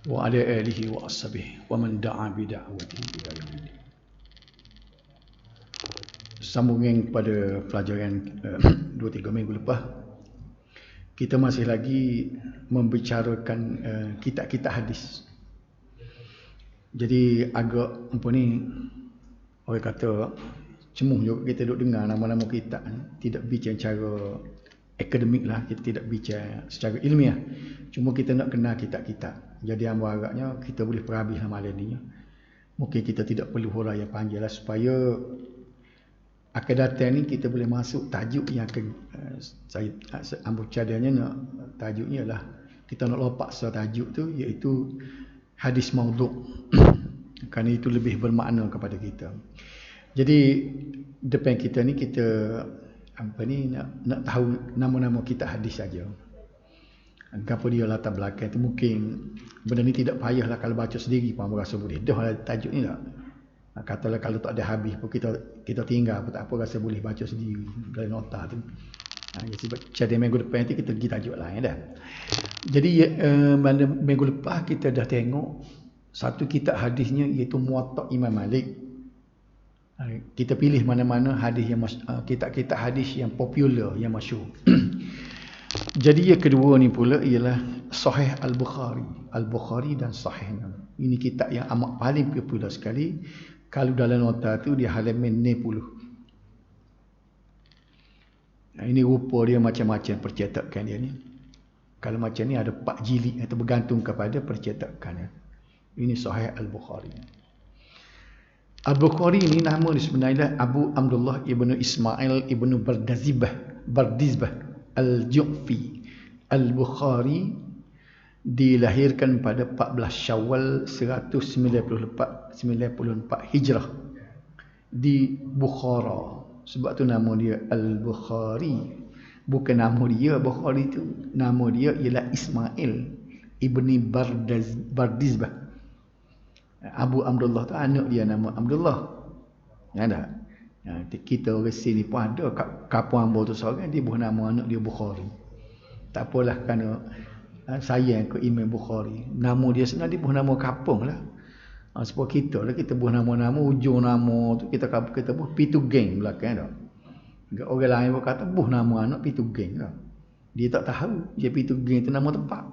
wa ala alihi wa ashabihi wa man da'a bi da'watihi ila yaumil din. Sambungan kepada pelajaran 2-3 minggu lepas, kita masih lagi membicarakan kitab-kitab hadis. Jadi agak apa ni, orang kata cemuh juga kita duduk dengar nama-nama kitab, tidak bicara secara akademik lah, kita tidak bicara secara ilmiah, cuma kita nak kenal kitab-kitab. Jadi ambo harapnya kita boleh perhabis malam ni. Mungkin kita tidak perlu huraian panjang lah, supaya akan datang ni kita boleh masuk tajuk yang akan saya ambo cadangnya nak tajuknya lah, kita nak lopak tajuk tu, iaitu hadis maudhu'. Kerana itu lebih bermakna kepada kita. Jadi depan kita ni kita apa ni nak tahu nama-nama kitab hadis saja. Apa dia latar belakang tu, mungkin benda ni tidak payahlah kalau baca sendiri pun rasa boleh. Dah lah tajuk ni tak. Katalah kalau tak ada habis pun kita tinggal pun tak apa, rasa boleh baca sendiri dalam nota tu. Jadi minggu depan nanti kita pergi tajuk lain dah. Jadi minggu lepas kita dah tengok satu kitab hadisnya, iaitu Muwatta' Imam Malik. Kita pilih mana-mana hadis yang kitab-kitab hadis yang popular, yang masyhur. Jadi yang kedua ni pula ialah Sahih Al-Bukhari. Al-Bukhari dan Sahihnya. Ini kitab yang amat paling popular sekali. Kalau dalam nota tu dia halaman 60. Ini rupa dia macam-macam percetakan dia ni. Kalau macam ni ada 4 jilid, atau bergantung kepada percetakannya. Ini Sahih Al-Bukhari. Al-Bukhari ini nama dia sebenarnya Abu Abdullah ibnu Ismail ibnu Bardizbah Al-Ju'fi. Al-Bukhari dilahirkan pada 14 Syawal 194 Hijrah di Bukhara. Sebab tu nama dia Al-Bukhari. Bukan nama dia Bukhari tu, nama dia ialah Ismail ibni Bardizbah. Abu Abdullah tu anak dia nama Abdullah. Ada. Kita orang sini pun ada kampung ambo tu seorang dia buah nama anak dia Bukhari. Tak apalah kerana sayang ke Imam Bukhari. Nama dia sebenarnya dia buah nama kampung lah. Sebab kita lah, kita buah nama-nama, ujung nama tu kita buah pitu geng belakang dah. Orang lain pun kata buah nama anak pitu geng dah. Dia tak tahu dia pitu geng tu nama tempat.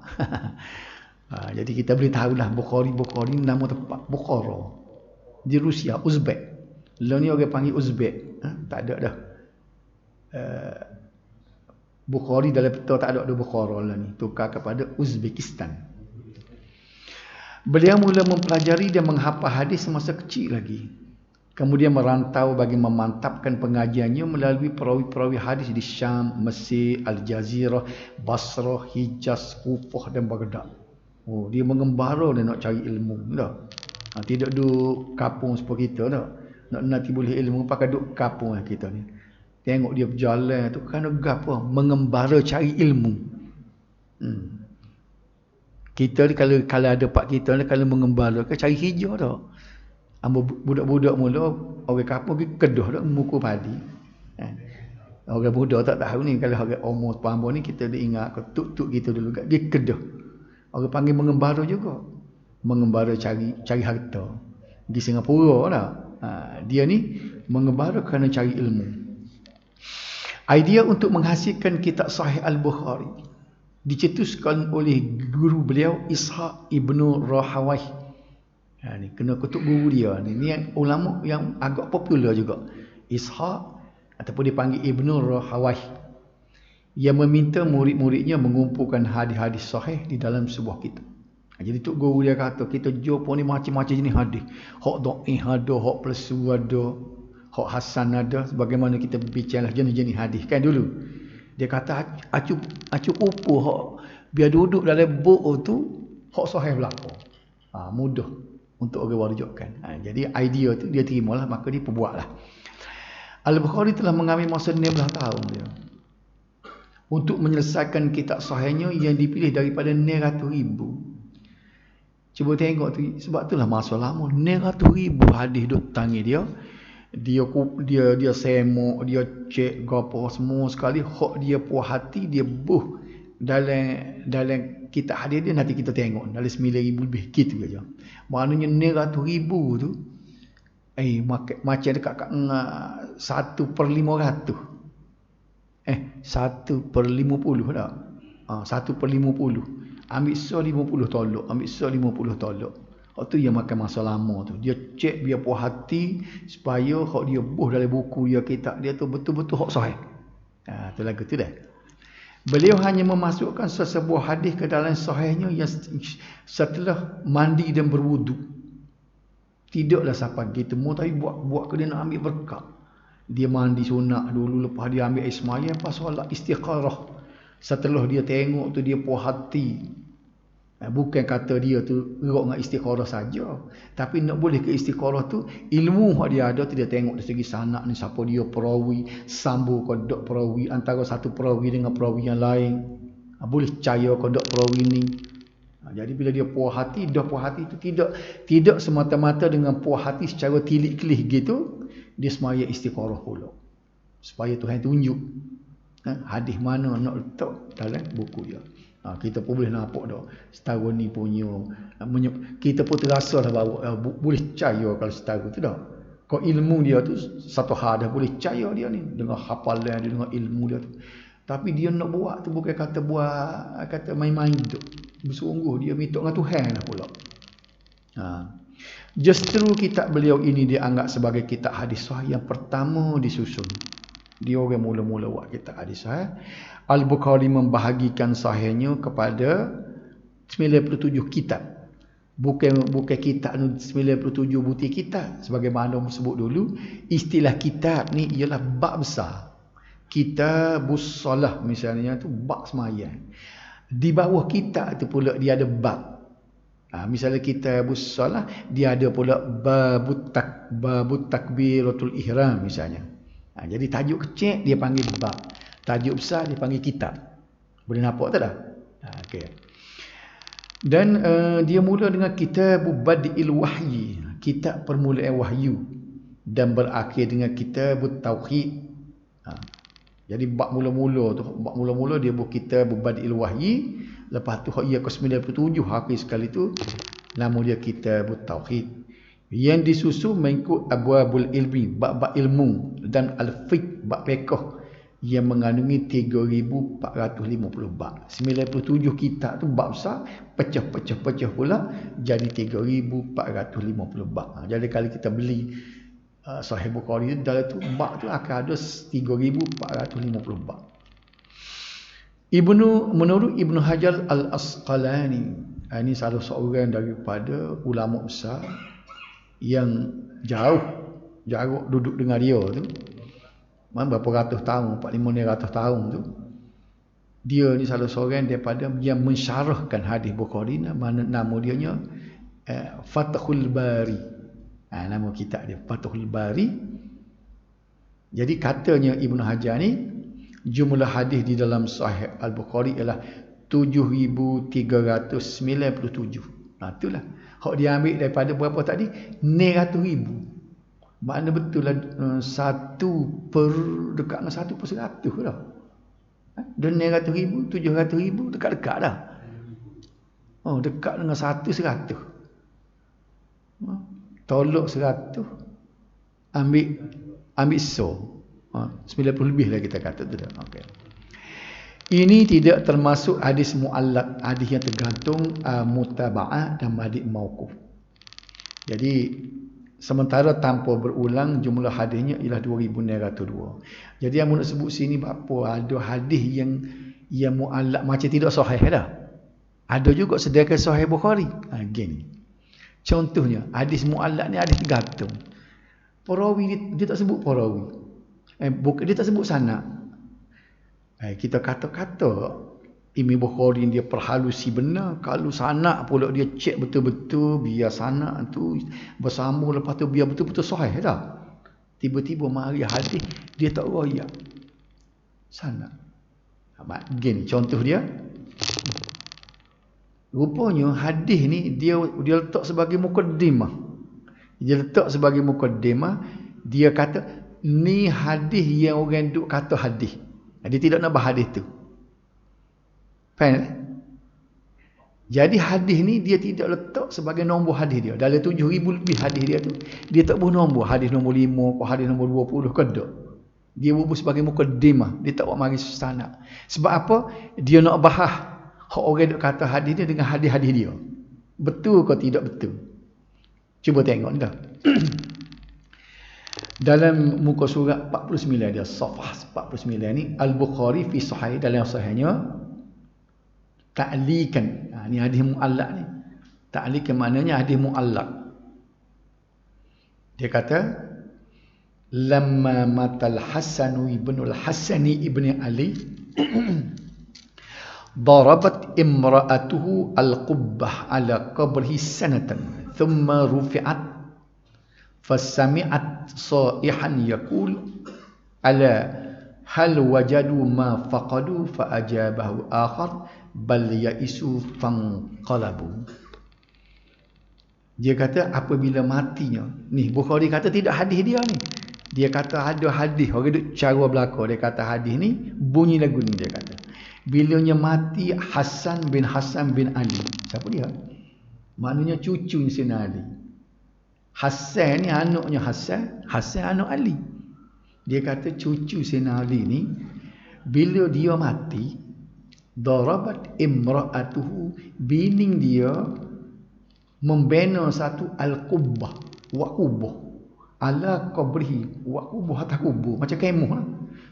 Jadi kita boleh tahulah Bukhari nama tempat Bukhara di Rusia, Uzbek. Lalu ni orang panggil Uzbek. Tak ada dah. Bukhari dalam peta tak ada Bukhara lah ni. Tukar kepada Uzbekistan. Beliau mula mempelajari dan menghafal hadis semasa kecil lagi. Kemudian merantau bagi memantapkan pengajiannya melalui perawi-perawi hadis di Syam, Mesir, Al-Jazirah, Basrah, Hijaz, Kufah dan Baghdad. Dia mengembara dan nak cari ilmu dah. Tidak duduk kapung seperti kita dah. Nak nanti boleh ilmu pakai duduk kapung lah kita ni. Tengok dia berjalan tu kerana gapo? Mengembara cari ilmu. Kita ni kalau ada pak kita ni kalau mengembara ke cari hijau dah. Ambo budak-budak mula orang kapung pergi kedah dah mukul padi. Orang budak tak tahu ni, kalau orang umur pambo ni kita dah ingat tuk-tuk kita dulu kat dia kedah. Orang panggil mengembara juga. Mengembara cari harta. Di Singapura lah. Dia ni mengembara kerana cari ilmu. Idea untuk menghasilkan kitab Sahih Al-Bukhari dicetuskan oleh guru beliau Ishaq ibnu Rahawayh. Ni kena kutuk guru dia ni. Ni ulama yang agak popular juga. Ishaq ataupun dipanggil Ibnu Rahawayh, yang meminta murid-muridnya mengumpulkan hadis-hadis sahih di dalam sebuah kitab. Jadi tok guru dia kata kita jumpa ni macam-macam jenis hadis. Hak dhaif ada, hak palsu ada, hak hasan ada. Sebagaimana kita berbincanglah jenis-jenis hadis kan dulu. Dia kata acu upu hak biar duduk dalam buku tu hak sahih belaka. Mudah untuk orang warujukkan. Jadi idea tu dia terimalah, maka dia perbuatlah. Al-Bukhari telah mengambil masa 16 tahun dia untuk menyelesaikan kitab sahihnya yang dipilih daripada 900,000. Cuba tengok tu, sebab itulah masa lama 900,000 hadis duk tangi dia. Dia semok, dia cek gapo semua sekali, hak dia puas hati dia buh dalam kita hadis dia nanti kita tengok dalam 9,000 lebih gitu aja. Maknanya 900,000 tu macam dekat 1/500. 1/50 tak? 1/50. Ambil so 50 tolok, ambil so 50 tolok. Waktu tu dia makan masa lama tu. Dia cek biar puas hati supaya hak dia buh dalam buku dia kitab dia tu betul-betul hak sahih. Tu lagu tu dah. Beliau hanya memasukkan sesebuah hadis ke dalam sahihnya yang setelah mandi dan berwudu. Tidaklah sampai gitu mu tapi buat ke dia nak ambil berkat. Dia mandi sunat dulu, lepas dia ambil air semaya, lepas solat istikharah. Setelah dia tengok tu dia puas hati. Bukan kata dia tu gerak dengan istikharah saja, tapi nak boleh ke istikharah tu ilmu yang dia ada tu dia tengok dari segi sanad ni siapa dia perawi, sambung ke dok perawi antara satu perawi dengan perawi yang lain. Boleh percaya ke dok perawi ni. Jadi bila dia puas hati, dah puas hati tu tidak semata-mata dengan puas hati secara tilik-kelih gitu, dia semaya istikharah pula. Supaya Tuhan tunjuk hadis mana nak letak dalam buku dia. Kita pun boleh nampak dah setahun ni punya kita pun terasa dah bahawa boleh percaya kalau setahun tu dah. Kalau ilmu dia tu satu hal dah boleh percaya dia ni dengan hafalan dia, dengan ilmu dia tu. Tapi dia nak buat tu bukan kata buat kata main-main tu. Bersungguh dia minta dengan Tuhan lah pula. Justru kitab beliau ini dianggap sebagai kitab hadis sahih yang pertama disusun. Dia orang mula-mula buat kitab hadis sahih. Al-Bukhari membahagikan sahihnya kepada 97 kitab. Bukan kitab 97 butir kitab. Sebagaimana sebut dulu, istilah kitab ni ialah bab besar. Kitabus Shalah misalnya tu bab sembahyang. Di bawah kitab tu pula dia ada bab. Misalnya Kitabus Shalah dia ada pula babut takbiratul ihram misalnya. Jadi tajuk kecil dia panggil bab. Tajuk besar dia panggil kitab. Boleh nampak tak dah? Okey. Dan dia mula dengan kitab Badil Wahyi, kitab permulaan wahyu, dan berakhir dengan kitab Tauhid. Jadi bab mula-mula dia buat kitab Badil Wahyi, lepas tu ia ke-97 akhir sekali tu nama dia kitab Tauhid. Yang disusun mengikut abwabul ilmi, bab ilmu, dan al-fiqh, bab fiqh yang mengandungi 3,450 bab. 97 kitab tu bab besar, pecah pula jadi 3,450 bab. Jadi kalau kita beli Sahih Bukhari dalam tu bab tu akan ada 3,450 bab. Menurut Ibnu Hajar Al-Asqalani, ini salah seorang daripada ulama besar yang jauh duduk dengan dia tu, berapa ratus tahun, 400-500 tahun tu. Dia ni salah seorang daripada yang mensyarahkan hadis Bukhari, nama dia nya Fathul Bari. Nama kitab dia Fathul Bari. Jadi katanya Ibnu Hajar ni jumlah hadis di dalam Sahih Al-Bukhari ialah 7,397. Itulah hak dia ambil daripada berapa tadi? 900,000. Makna betul lah 1 per dekat dengan 1 per 100 dah. Dan 900,000, 700,000 dekat-dekat dah. Dekat dengan 1/100. Tolok 100 ambil so. 90 lebih lah kita kata tu dah. Okey. Ini tidak termasuk hadis muallaq, hadis yang tergantung mutaba'ah dan hadis mauquf. Jadi sementara tanpa berulang jumlah hadisnya ialah 2,902. Jadi yang nak sebut sini apa? Ada hadis yang muallaq macam tidak sahih dah. Ada juga sediakan Sahih Bukhari. Gini. Contohnya hadis muallaq ni hadis tergantung. Perawi dia tak sebut perawi. Dia tak sebut sanad. Kita kata-kata Imam Bukhari dia perhalusi benar. Kalau sanad pula dia cek betul-betul biar sanad tu bersambung, lepas tu biar betul-betul sahih dah. Tiba-tiba mari hadis dia tak royak sanad. Begini contoh dia. Rupanya hadis ni dia letak sebagai mukaddimah. Dia letak sebagai mukaddimah, dia kata ni hadis yang orang duk kata hadis. Dia tidak nak bahas hadis tu. Faham? Jadi hadis ni dia tidak letak sebagai nombor hadis dia. Dalam 7,000 lebih hadis dia tu, dia tak buat nombor. Hadis nombor 5 ke hadis nombor 20 ke tak. Dia buat sebagai mukaddimah. Dia tak buat mari sanad. Sebab apa? Dia nak bahas hak orang duk kata hadis dia dengan hadis-hadis dia. Betul ke tidak betul? Cuba tengok dah. Dalam muka surat 49 dia, safhah 49 ni, Al-Bukhari fi sahih, dalam sahihnya ta'likan. Ni hadis muallaq ni. Ta'likan maknanya hadis muallaq. Dia kata lamma matal Hasan ibn al-Hasan ibn Ali darabat imra'atuhu al-qubbah ala qabrihi sanatan thumma rufi'at fasami'at sa'ihan yaqul ala hal wajadu ma faqadu fa ajabahu akhar bal ya'isu fanqalabu. Dia kata apabila matinya, ni Bukhari kata tidak hadis dia ni. Dia kata ada hadis, orang duk cara belaka, dia kata hadis ni bunyi lagu ni, dia kata bilanya mati Hasan bin Ali. Siapa dia? Maknanya cucu Sayyidina Ali. Hasan ni anaknya Hasan anak Ali. Dia kata cucu Sayyidina Ali ni bila dia mati, darabat imra'atuhu, bining dia membina satu al-qubbah, waqubah ala qabrihi, waqubah atas kubur, macam kemah lah.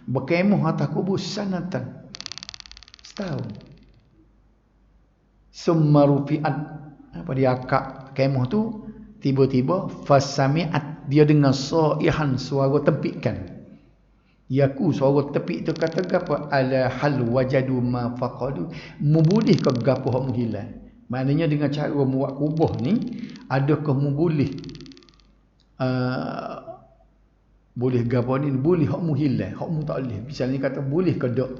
Berkemah atas kubur sanatan, setahun. Summa rufi'at, apa dia akak kemah tu, tiba-tiba fasami'at, dia dengar sa'ihan, suara tepikan. Yaku, suara tepik tu kata apa? Ala hal wajadu ma faqadu, mubulih ke gapo hak menghilang. Maknanya dengan cara membuat kubah ni, adakah boleh boleh gapo ni, boleh hak menghilang, hak mu tak boleh. Misalnya kata boleh ke dak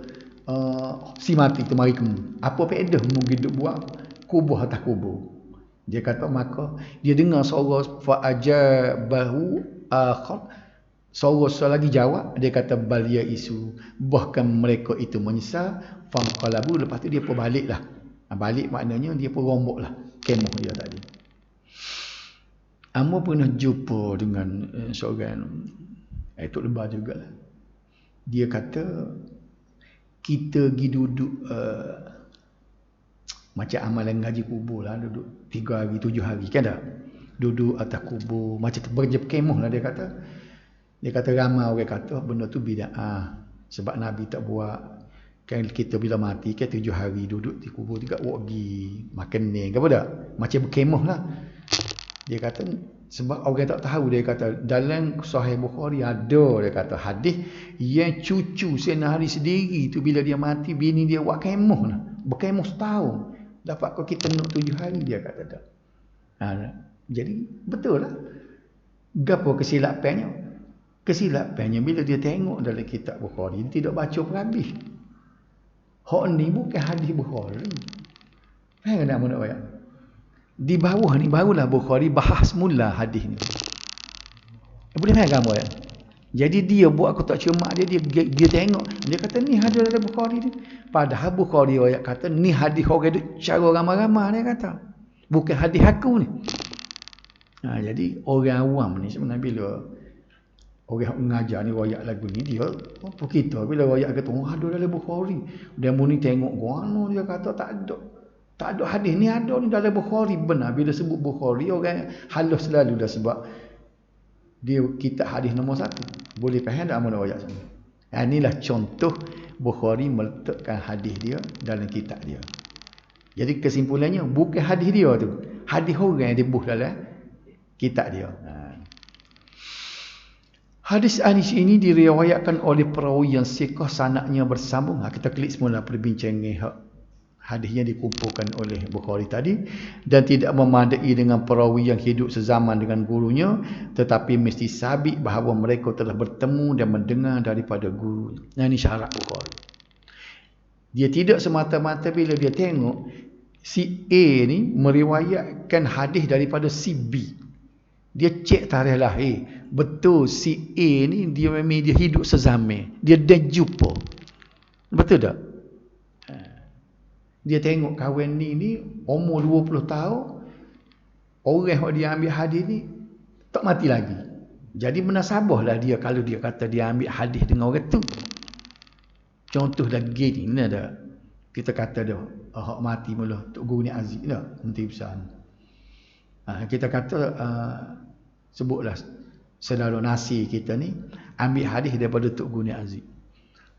si mati tu mari kamu, apa faedah mu hidup buat kubah atas kubur. Dia kata maka dia dengar suara fa ajabahu akhar, suara lagi jawab, dia kata bal ya isu, bahkan mereka itu menyesal, fanqalabu, lepas tu dia pun baliklah. Balik maknanya dia pun romboklah kemah dia tadi. Amo pernah jumpa dengan seorang Tok Lebah jugalah. Dia kata kita pergi duduk macam amalan ngaji kubur lah, duduk 3 hari 7 hari kan tak? Duduk atas kubur macam berkemah lah, dia kata. Dia kata ramai orang kata benda tu bid'ah. Sebab Nabi tak buat. Kan kita bila mati kan 7 hari duduk di kubur juga wagi makan ni ke apa tak? Macam berkemah lah. Dia kata sebab orang tak tahu, dia kata dalam Sahih Bukhari ada, dia kata hadis yang cucu Sayyidina Ali sendiri tu bila dia mati bini dia buat kemah lah. Berkemah setahun. Dapat kau kita nak 7 hari, dia kata tak. Jadi betul lah. Gapo kesilapannya? Kesilapannya bila dia tengok dalam kitab Bukhari, dia tidak baca perhabis. Hak ni bukan hadis Bukhari. Faham tak nak ayat? Di bawah ni barulah Bukhari bahas mula hadis ni. Boleh faham kamu ayat? Jadi dia buat aku tak cermat dia tengok, dia kata ni hadis dalam Bukhari ni. Padahal Bukhari ayat kata ni hadis orang duk cara ramai-ramai, dia kata. Bukan hadis aku ni. Jadi orang awam ni sebenarnya bila orang mengajar ni royak lagu ni, dia apa kita bila royak kata ada dalam Bukhari, dia muni tengok gono, dia kata tak ada hadis ni, ada ni dalam Bukhari. Benar bila sebut Bukhari orang halus selalu dah, sebab dia kitab hadis nombor 1. Boleh faham tak amun royak sana. Inilah contoh Bukhari meletakkan hadis dia dalam kitab dia. Jadi kesimpulannya bukan hadis dia tu, hadis orang yang dibuh dalam kitab dia. Hadis ini diriwayatkan oleh perawi yang siqah, sanadnya bersambung. Kita klik semula perbincangan hadis yang dikumpulkan oleh Bukhari tadi, dan tidak memadai dengan perawi yang hidup sezaman dengan gurunya, tetapi mesti sabit bahawa mereka telah bertemu dan mendengar daripada guru. Ini syarat Bukhari. Dia tidak semata-mata bila dia tengok si A ni meriwayatkan hadis daripada si B, dia cek tarikh lahir. Betul si A ni dia memang dia hidup sezaman, dia dah jumpa. Betul tak? Dia tengok kawan ni umur 20 tahun, orang yang dia ambil hadis ni tak mati lagi. Jadi menasabahlah dia kalau dia kata dia ambil hadis dengan orang tu. Contoh lagi ni ada. Kita kata dah, hak mati mula Tok Guru ni Aziz dah, Menteri Besar ni. Kita kata sebutlah saudara Nasir kita ni ambil hadis daripada Tok Guru ni Aziz.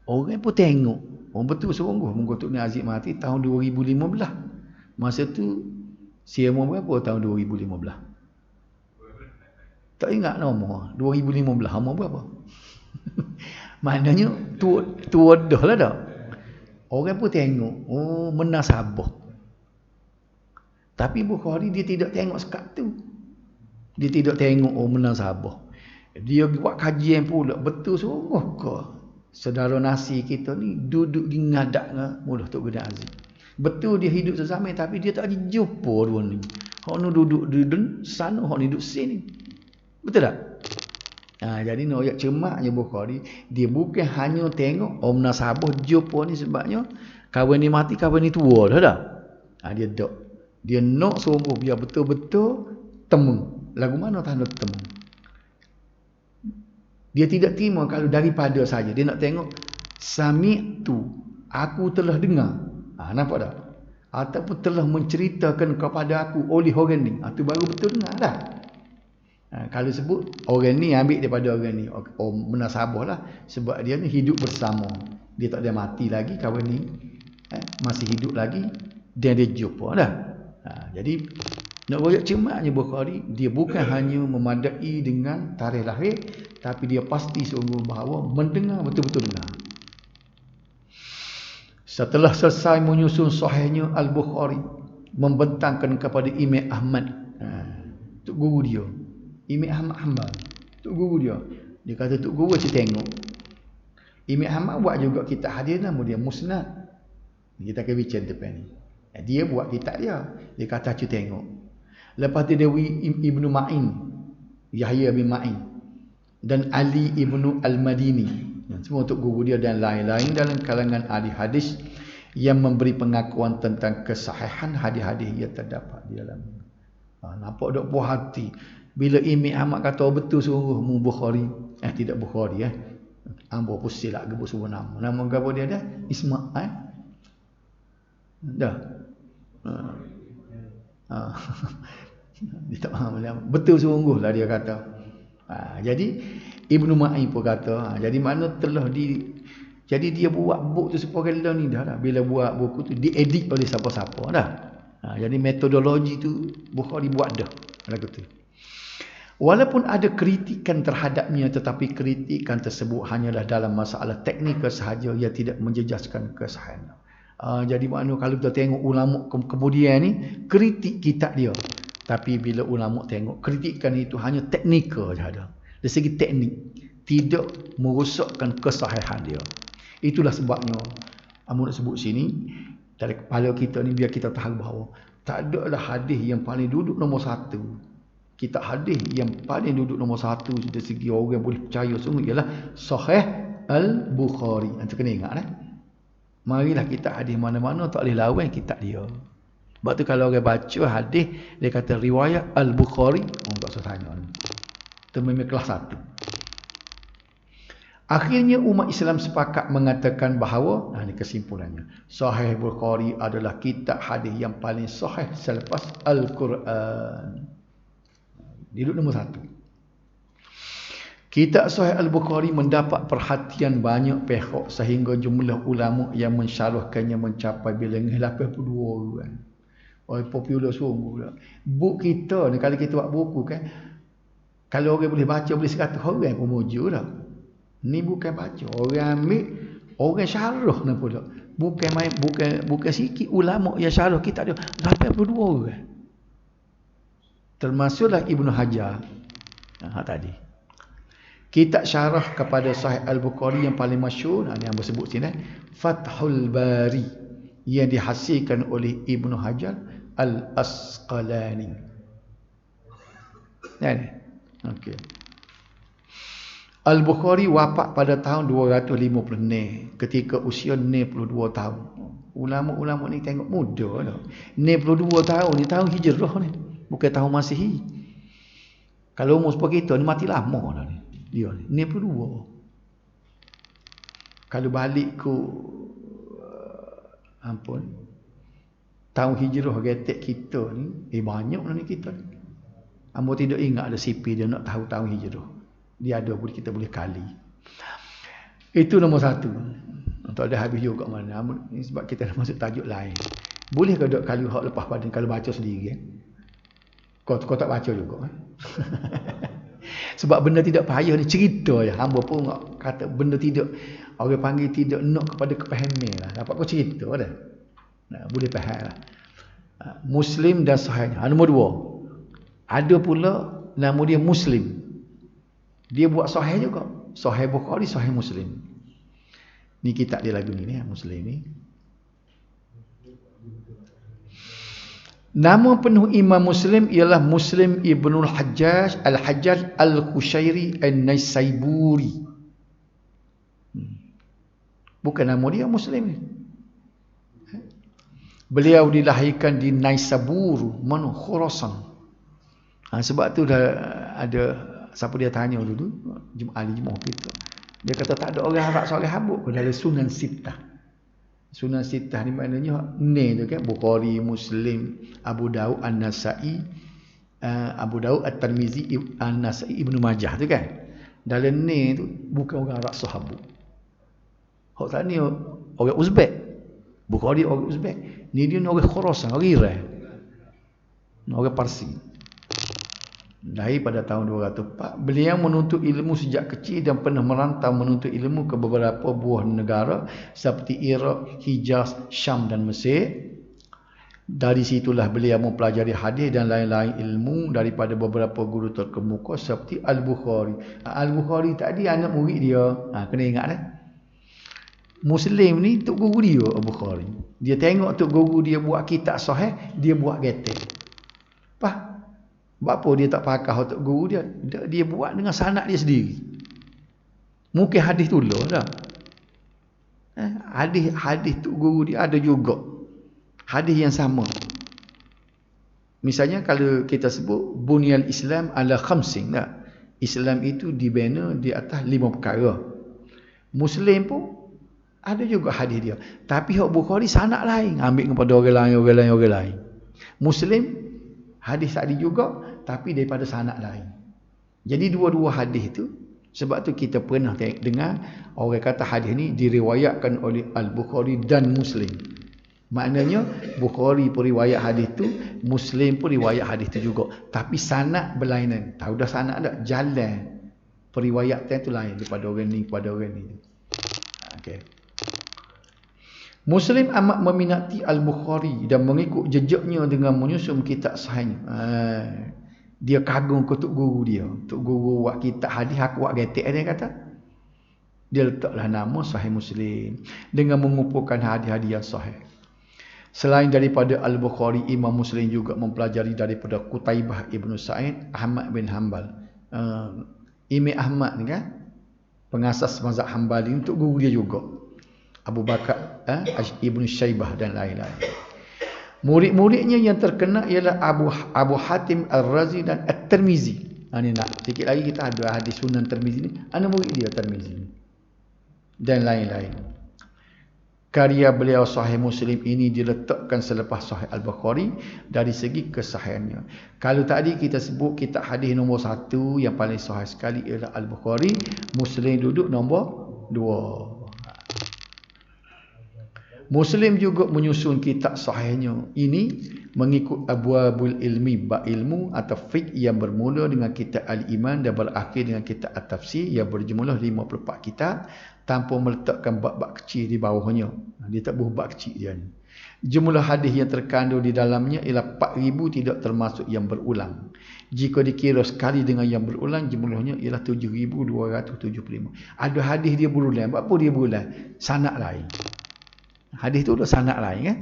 Orang pun tengok, betul sungguh muka Tok Guru ni Aziz mati tahun 2015. Masa tu saya umur berapa tahun 2015? Tak ingat nombor. 2015 umur berapa? Maknanya tua dah lah dah. Orang pun tengok, menasabah. Tapi Bukhari dia tidak tengok sekat tu. Dia tidak tengok menasabah. Dia buat kajian pula, betul sungguh ke saudara Nasir kita ni duduk di ngadak dengan mulut Tok Guru Aziz. Betul dia hidup sezaman tapi dia tak jumpa dua ni. Hak ni duduk di sana, hak ni duduk sini. Betul tak? Jadi nak ayat cemaknya Bukhari, dia bukan hanya tengok menasabah jumpa ni sebabnya kawan ni mati, kawan ni tua dah. Dia dok. Dia nak sungguh biar betul-betul temu. Lagu mana tanda temu? Dia tidak terima kalau daripada saja. Dia nak tengok sami'tu, aku telah dengar. Nampak tak? Ataupun telah menceritakan kepada aku oleh orang ni. Itu baru betul dengar dah. Kalau sebut orang ni ambil daripada orang ni, menasabah lah, sebab dia ni hidup bersama, dia tak ada mati lagi, kawan ni masih hidup lagi, dan dia jumpa dah. Jadi nak royak cemaknya Bukhari, dia bukan hanya memadai dengan tarikh lahir, tapi dia pasti sungguh bahawa mendengar, betul-betul dengar. Setelah selesai menyusun sahihnya Al-Bukhari, membentangkan kepada Imam Ahmad, Tok Guru dia, Imam Ahmad Hanbal, Tok Guru dia. Dia kata Tok Guru saya tengok. Imam Ahmad buat juga kitab hadis nama dia Musnad. Kita akan bincang depan ni. Dia buat kitab dia. Dia kata saya tengok. Lepas tu dia Ibnu Ma'in, Yahya bin Ma'in, dan Ali Ibnu Al-Madini. Semua Tok Guru dia dan lain-lain dalam kalangan ahli hadis yang memberi pengakuan tentang kesahihan hadis-hadis yang terdapat di dalamnya. Nampak dok puas hati. Bila Imam Ahmad kata betul sungguh mu Bukhari, tidak Bukhari ambo pusing lah gebuk sebut nama. Nama gapo dia dah? Ismail. Dah. Dia tak faham dia. Betul sungguh lah dia kata. Jadi Ibnu Ma'in pun kata, jadi mana telah jadi dia buat buku tu sepuluh ni dah. Bila buat buku tu diedit oleh siapa-siapa dah. Jadi metodologi tu Bukhari buat dah lagu tu. Walaupun ada kritikan terhadapnya, tetapi kritikan tersebut hanyalah dalam masalah teknikal sahaja, ia tidak menjejaskan kesahihan. Jadi makna kalau kita tengok ulama kemudian ni kritik kitab dia, tapi bila ulama tengok kritikan itu hanya teknikal sahaja, dari segi teknik, tidak merosakkan kesahihan dia. Itulah sebabnya amun nak sebut sini dari kepala kita ni, biar kita tahu bahawa tak adalah hadis yang paling duduk nombor satu. Kitab hadis yang paling duduk nombor satu dari segi orang boleh percaya sungguh ialah Sahih Al-Bukhari. Anda kena ingat marilah kitab hadis mana-mana tak boleh lawan kitab dia. Sebab tu kalau orang baca hadis dia kata riwayat Al-Bukhari, orang tak usah tanya. Itu memang kelas satu. Akhirnya umat Islam sepakat mengatakan bahawa, ini kesimpulannya, Sahih Bukhari adalah kitab hadis yang paling sahih selepas Al-Quran. Duduk nombor satu. Kitab Sahih Al-Bukhari mendapat perhatian banyak pihak sehingga jumlah ulama yang mensyarahkannya mencapai bilangan 82 orang. Popular sungguh. Buku kita ni, kalau kita buat buku kan, kalau orang boleh baca boleh 100 orang pun mujur dah. Ni bukan baca, orang ambil, orang syarah ni pula. Bukan sikit ulama yang syarah kitab dia 82 orang. Termasuklah Ibnu Hajar tadi. Kitab syarah kepada Sahih Al-Bukhari yang paling masyhur, ni yang bersebut sini, Fathul Bari, yang dihasilkan oleh Ibnu Hajar Al-Asqalani. Okey. Al-Bukhari wafat pada tahun 256 ketika usia 62 tahun. Ulama-ulama ni tengok muda dah. 62 tahun ni tahun hijrah ni. Bukan tahun Masihi. Kalau umur seperti kita ni mati lama dah ni. Dia ni 62. Kalau balik ke tahun hijrah getek kita ni, banyak dah ni kita ni. Ambo tidak ingat ada sipi dia nak tahu tahun hijrah. Dia ada boleh kita boleh kali. Itu nombor satu. Tak ada habis juga mana. Sebab kita dah masuk tajuk lain. Boleh ke dok kali hak lepas pada kalau baca sendiri Kau tak baca juga Sebab benda tidak payah ni cerita je. Hamba pun kata benda tidak, orang panggil tidak nak kepada kepahaman lah. Dapat kau cerita dah. Nah, boleh faham lah. Muslim dan sahihnya. Nombor dua. Ada pula nama dia Muslim. Dia buat sahih juga. Sahih Bukhari, sahih Muslim. Ni kitab dia lagu ni Muslim ni. Nama penuh Imam Muslim ialah Muslim Ibnul Hajjaj Al-Hajjaj Al-Qushairi An-Naisaburi. Bukan nama dia Muslim ni. Beliau dilahirkan di Naisabur, mana Khurasan. Sebab tu dah ada siapa dia tanya dulu ahli jemaah kita. Dia kata tak ada orang Arab soleh habuk dalam Sunan Sittah. Sunan Sittah ni maknanya ni tu kan Bukhari, Muslim, Abu Daud, An-Nasa'i, Abu Daud, At-Tirmizi, An-Nasa'i, Ibnu Majah tu kan. Dalam ni tu bukan orang Arab sahabuk. Hak tak ni orang Uzbek. Bukhari orang Uzbek. Ni dia orang Khurasan, orang Iran. Orang Parsi. Pada tahun 204, beliau menuntut ilmu sejak kecil dan pernah merantau menuntut ilmu ke beberapa buah negara seperti Iraq, Hijaz, Syam dan Mesir. Dari situlah beliau mempelajari hadis dan lain-lain ilmu daripada beberapa guru terkemuka seperti Al-Bukhari. Al-Bukhari tadi anak murid dia. Kena ingat dah. Muslim ni tok guru dia Al-Bukhari. Dia tengok tok guru dia buat kitab sahih, dia buat getek. Apa dia tak pakai otak guru dia? Dia buat dengan sanad dia sendiri. Mungkin hadis tu dah. Hadis tu guru dia ada juga. Hadis yang sama. Misalnya kalau kita sebut bunyal Islam ala khamsin dah. Islam itu dibina di atas 5 perkara. Muslim pun ada juga hadis dia. Tapi hak Bukhari sanad lain, ambil kepada orang lain. Muslim hadis tadi juga tapi daripada sanad lain. Jadi dua-dua hadis tu, sebab tu kita pernah dengar orang kata hadis ni diriwayatkan oleh Al-Bukhari dan Muslim. Maknanya Bukhari pun riwayat hadis tu, Muslim pun riwayat hadis tu juga, tapi sanad berlainan. Tahu dah sanad tak? Jalan periwayatan tu lain daripada orang ni kepada orang ni. Okey. Muslim amat meminati Al-Bukhari dan mengikut jejaknya dengan menyusun kitab sahihnya. Dia kagum ke tok guru dia. Tok guru buat kitab hadis, aku buat getek dia kata. Dia letaklah nama Sahih Muslim dengan mengumpulkan hadis-hadis yang sahih. Selain daripada Al-Bukhari, Imam Muslim juga mempelajari daripada Qutaibah Ibn Sa'id, Ahmad bin Hanbal. Imam Ahmad ni kan pengasas mazhab Hanbali, untuk guru dia juga. Abu Bakar Ibn Syaibah dan lain-lain. Murid-muridnya yang terkenal ialah Abu Hatim Ar-Razi dan At-Tirmizi. Ni nak sikit lagi kita ada hadis Sunan Tirmizi ni. Ana murid dia Tirmizi dan lain-lain. Karya beliau Sahih Muslim ini diletakkan selepas Sahih Al-Bukhari dari segi kesahihannya. Kalau tadi kita sebut kitab hadis nombor 1 yang paling sahih sekali ialah Al-Bukhari, Muslim duduk nombor 2. Muslim juga menyusun kitab sahihnya ini mengikut abwabul ilmi, bab ilmu atau fiqh yang bermula dengan kitab Al-Iman dan berakhir dengan kitab At-Tafsir yang berjumlah 54 kitab tanpa meletakkan bab-bab kecil di bawahnya. Dia tak buat bab kecil dia ni. Jumlah hadis yang terkandung di dalamnya ialah 4,000 tidak termasuk yang berulang. Jika dikira sekali dengan yang berulang, jumlahnya ialah 7,275. Ada hadis dia berulang. Apa dia berulang? Sanad lain. Hadis tu dah sanad lain kan.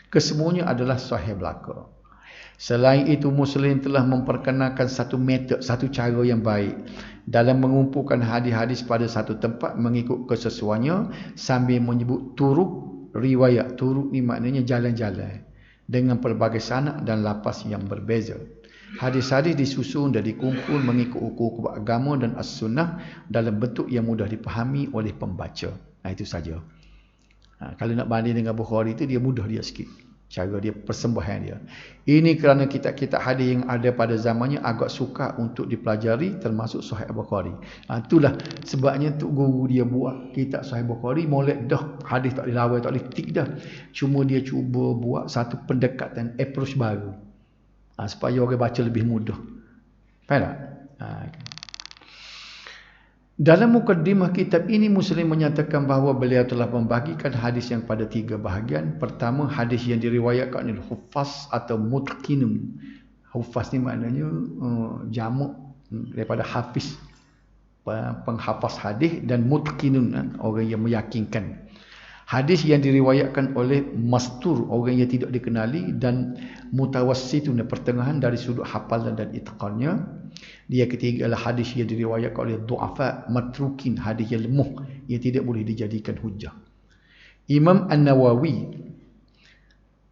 Kesemuanya adalah sahih belaka. Selain itu, Muslim telah memperkenalkan satu metod, satu cara yang baik dalam mengumpulkan hadis-hadis pada satu tempat mengikut kesesuaiannya sambil menyebut turuk riwayat. Turuk ni maknanya jalan-jalan dengan pelbagai sanad dan lafaz yang berbeza. Hadis-hadis disusun dan dikumpul mengikut hukum agama dan as-sunnah dalam bentuk yang mudah dipahami oleh pembaca. Itu saja. Kalau nak banding dengan Bukhari itu, dia mudah dia sikit cara dia, persembahan dia. Ini kerana kitab-kitab hadis yang ada pada zamannya agak sukar untuk dipelajari, termasuk Sahih Bukhari. Itulah sebabnya tu guru dia buat kitab Sahih Bukhari molek dah, hadis tak dilawai, tak boleh tik dah. Cuma dia cuba buat satu pendekatan, approach baru, supaya orang baca lebih mudah. Faham tak? Dalam mukaddimah kitab ini, Muslim menyatakan bahawa beliau telah membahagikan hadis yang pada 3 bahagian. Pertama, hadis yang diriwayatkan oleh huffaz atau mutqinun. Huffaz ni maknanya jamak daripada hafiz, penghafaz hadis, dan mutqinun, orang yang meyakinkan. Hadis yang diriwayatkan oleh mastur, orang yang tidak dikenali, dan mutawassitun, pertengahan dari sudut hafalan dan itqannya. Dia ketiga adalah hadis yang diriwayatkan oleh du'afa matrukin, hadis yang lemah yang tidak boleh dijadikan hujah. Imam An-Nawawi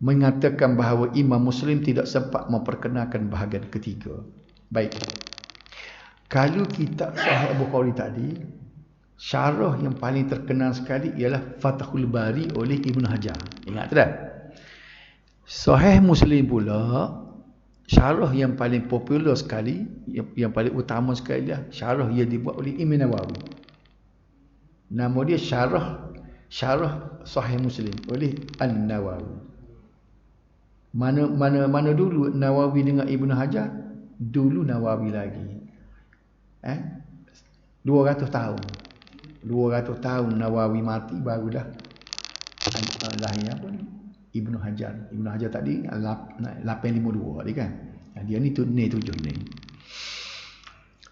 mengatakan bahawa Imam Muslim tidak sempat memperkenalkan bahagian ketiga. Baik. Kalau kitab Sahih Bukhari tadi, syarah yang paling terkenal sekali ialah Fathul Bari oleh Ibn Hajar. Ingat tak? Sahih Muslim pula, syarah yang paling popular sekali, yang paling utama sekali dia syarah yang dibuat oleh Imam Nawawi. Nama dia syarah Sahih Muslim oleh An-Nawawi. Mana dulu Nawawi dengan Ibn Hajar? Dulu Nawawi lagi. 200 tahun. 200 tahun Nawawi mati barulah lahir apa ni? Ibn Hajar. Ibn Hajar tadi 852 tadi kan. Dia ni 7 ni.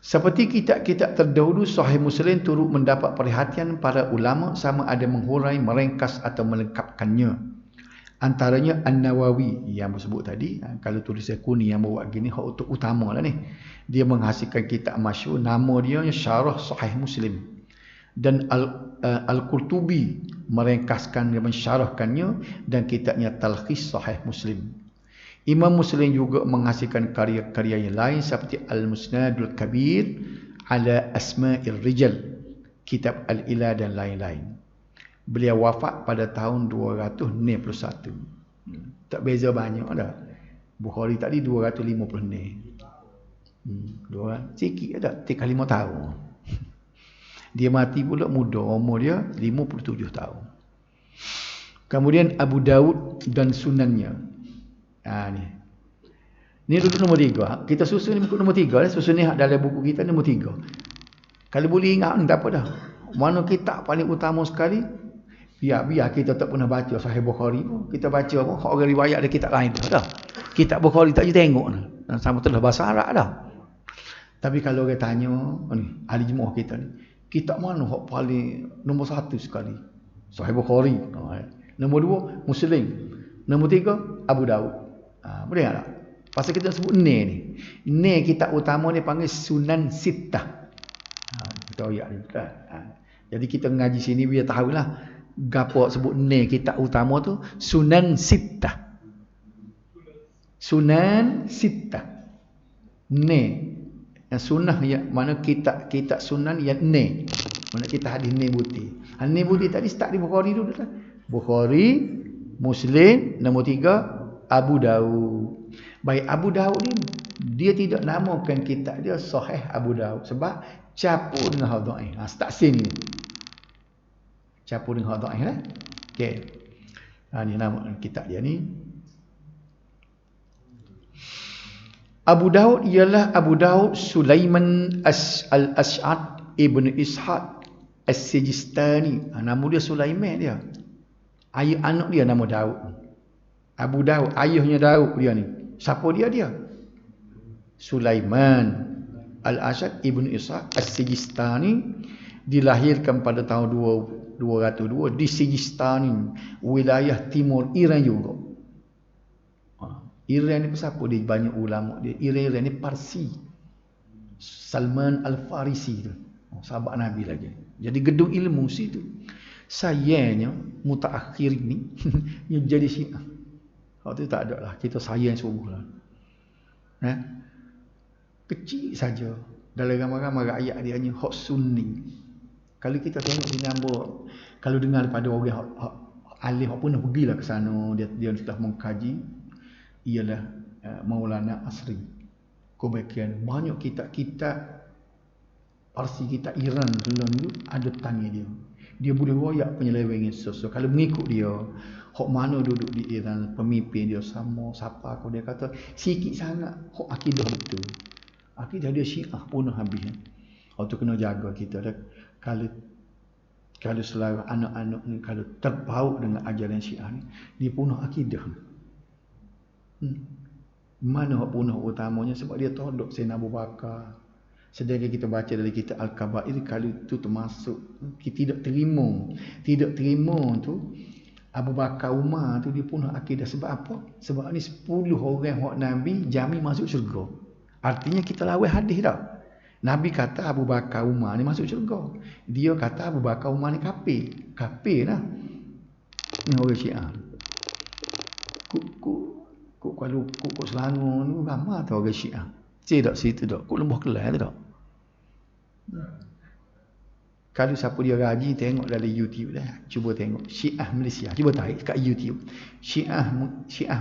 Seperti kitab-kitab terdahulu, Sahih Muslim turut mendapat perhatian para ulama sama ada menghurai, merengkas atau melengkapkannya. Antaranya An-Nawawi yang bersebut tadi. Kalau tulisan kuning yang bawa gini, hak utama lah ni. Dia menghasilkan kitab masyhur, nama dia Syarah Sahih Muslim. Dan Al-Qurtubi merengkaskan dan mensyarahkannya, dan kitabnya Talkhis Sahih Muslim. Imam Muslim juga menghasilkan karya-karya yang lain seperti Al-Musnadul Kabir ala Asma'ir Rijal, kitab Al-Ilah dan lain-lain. Beliau wafat pada tahun 261. Tak beza banyak dah. Bukhari tadi 256. Sikit ada, 35 tahun. Dia mati pula muda, umur dia 57 tahun. Kemudian Abu Daud dan sunannya. Ni duduk nombor 3. Kita susun ni buku nombor 3. Susun ni dalam buku kita nombor 3. Kalau boleh ingat ni tak apa dah. Mana kitab paling utama sekali? Biar kita tak pernah baca Sahih Bukhari pun. Kita baca pun orang riwayat ada kitab lain dah. Kitab Bukhari tak je tengok dah. Sama telah bahasa Arab dah. Tapi kalau orang tanya ni, ahli jemaah kita ni, kitab mana hak paling nombor 1 sekali? Sahih Bukhari. Nombor 2 Muslim. Nombor 3 Abu Daud. Boleh tak? Pasal kita sebut ni. Ni kitab utama ni panggil Sunan Sittah. Kita ayat ni. Jadi kita ngaji sini biar tahulah gapo sebut ni kitab utama tu Sunan Sittah. Sunan Sittah. Ni yang sunnah yang mana kitab sunan yang ni. Mana kita hadis ni buti. Ni buti tadi start di Bukhari dulu dah. Bukhari, Muslim, nombor 3 Abu Daud. Baik, Abu Daud ni dia tidak namakan kitab dia Sahih Abu Daud sebab campur dengan hadis dhaif. Start sini. Campur dengan hadis dhaif lah. Okey. Ni nama kitab dia ni. Abu Daud ialah Abu Daud Sulaiman al-Ash'ad Ibn Ishaq As-Sijistani. Nama dia Sulaiman dia. Ayah anak dia nama Daud. Abu Daud, ayahnya Daud dia ni. Siapa dia? Sulaiman al-Ash'ad Ibn Ishaq As-Sijistani, dilahirkan pada tahun 202 di Sijistani, wilayah timur Iran juga. Iran ni siapa dia? Banyak ulama dia. Iran ni Parsi. Salman Al-Farisi tu. Sahabat Nabi lagi. Jadi gedung ilmu situ. Sayangnya mutaakhir ni yang jadi Syiah. Waktu tu tak ada lah. Kita sayang sungguh lah. Kecil saja. Dalam ramai-ramai rakyat dia hanya hak Sunni. Kalau kita tengok di nombor, kalau dengar daripada orang alim hak pun pergilah ke sana, dia sudah mengkaji, ialah Maulana Asri. Kebahagiaan banyak kitab-kitab Parsi, kitab Iran dulu ada tanya dia. Dia boleh royak penyelewengan sesuatu. Kalau mengikut dia, hak mana duduk di Iran, pemimpin dia sama, siapa aku, dia kata sikit sangat hak akidah betul. Akidah dia Syiah punah habis. Waktu kena jaga kita dah. Kalau selalu anak-anak ni kalau terpaut dengan ajaran Syiah ni, dia punah akidah. Mana hak punah utamanya sebab dia todok Sayyidina Abu Bakar. Sedangkan kita baca dari kitab Al-Kabair, kalau itu termasuk kita tidak terima tu Abu Bakar Umar tu dia punah akidah. Sebab apa? Sebab ni 10 orang hak Nabi jamin masuk syurga. Artinya kita lawan hadis dah. Nabi kata Abu Bakar Umar ni masuk syurga. Dia kata Abu Bakar Umar ni kafir. Kafir lah. Ni orang Syiah. Kalau kuk Selangor ni ramai tu orang Syiah. Tidak situ dak. Kuk Lembah Kelang tu dak. Kalau siapa dia rajin tengok dalam YouTube dah. Cuba tengok Syiah Malaysia. Cuba tarik kat YouTube. Syiah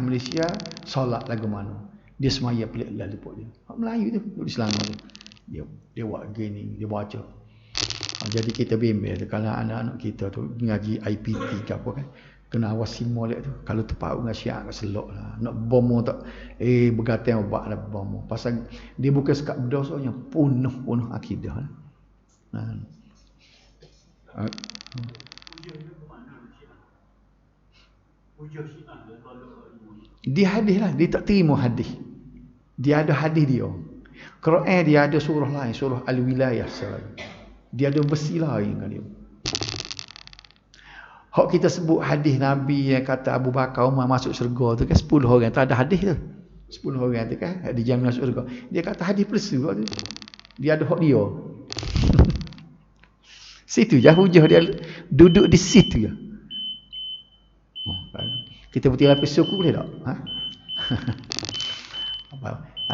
Malaysia solat lagu mana. Dia semaya pelik lalu pun dia. Hak Melayu tu duduk di Selangor tu. Dia buat gini, dia baca. Jadi kita bimbang tu kalau anak-anak kita tu ngaji IPT ke apa kan. Kena awas simolek tu. Kalau terpaut dengan Syiah kat selok lah. Nak bom tak. Bergatang obat lah bom. Pasal dia bukan sekat berdosanya. Punuh akidah. Dia hadis lah. Dia tak terima hadis. Dia ada hadis dia. Quran dia ada surah lain. Surah Al-Wilayah. Dia ada versi lain kan dia. Hak kita sebut hadis Nabi yang kata Abu Bakar Umar masuk syurga tu kan 10 orang tu ada hadis tu. 10 orang tu kan dia jangan masuk syurga. Dia kata hadis palsu tu. Dia ada hak dia. Situ je hujah dia duduk di situ je. Kita putih lapis suku boleh tak?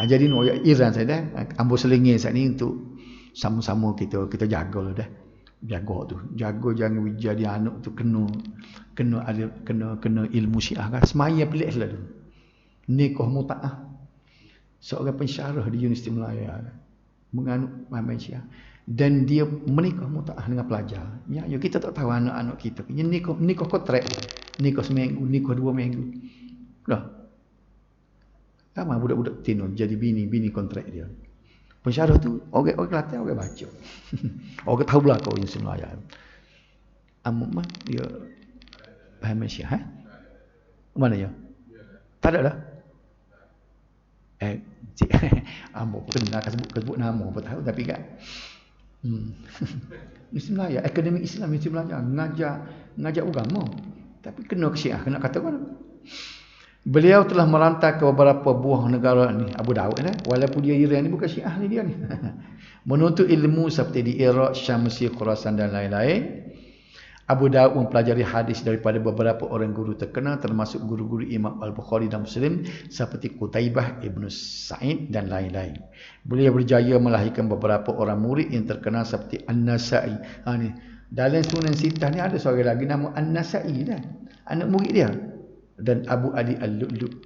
Jadi nak Iran saya dah ambil selingin saat ni untuk sama-sama kita jaga lah dah. Jaga jangan jadi anak tu kena ilmu Syiah kan. Semaya pelik selalu. Nikah mutaah. Seorang pensyarah di Universiti Melaya menganut pemahaman Syiah dan dia menikah mutaah dengan pelajar. Ya, kita tak tahu anak-anak kita. Nikah kontrak. Nikah seminggu, nikah 2 minggu. Dah. Lama budak-budak tino jadi bini kontrak dia. Pensyarah tu orang Kelantan orang baca. Orang tahu belakang Universiti Melaya. Mah dia paham Syiah. Mana ya? Tak ada lah. Ambo pernah sebut nama apa tahu tapi kan. Universiti Melaya, Akademi Islam Universiti Melaya ngajar agama. Tapi kena ke Syiah, kena kata mana? Beliau telah merantau ke beberapa buah negara ni, Abu Daud lah. Walaupun dia Iran ni bukan Syiah ni dia ni. Menuntut ilmu seperti di Iraq, Syam, Mesir, Khurasan dan lain-lain. Abu Daud mempelajari hadis daripada beberapa orang guru terkenal termasuk guru-guru Imam Al-Bukhari dan Muslim seperti Qutaibah, Ibn Sa'id dan lain-lain. Beliau berjaya melahirkan beberapa orang murid yang terkenal seperti An-Nasa'i. Ni dalam Sunan Sittah ni ada seorang lagi nama An-Nasa'i dah. Anak murid dia. Dan Abu Ali Al-Lu'lu'.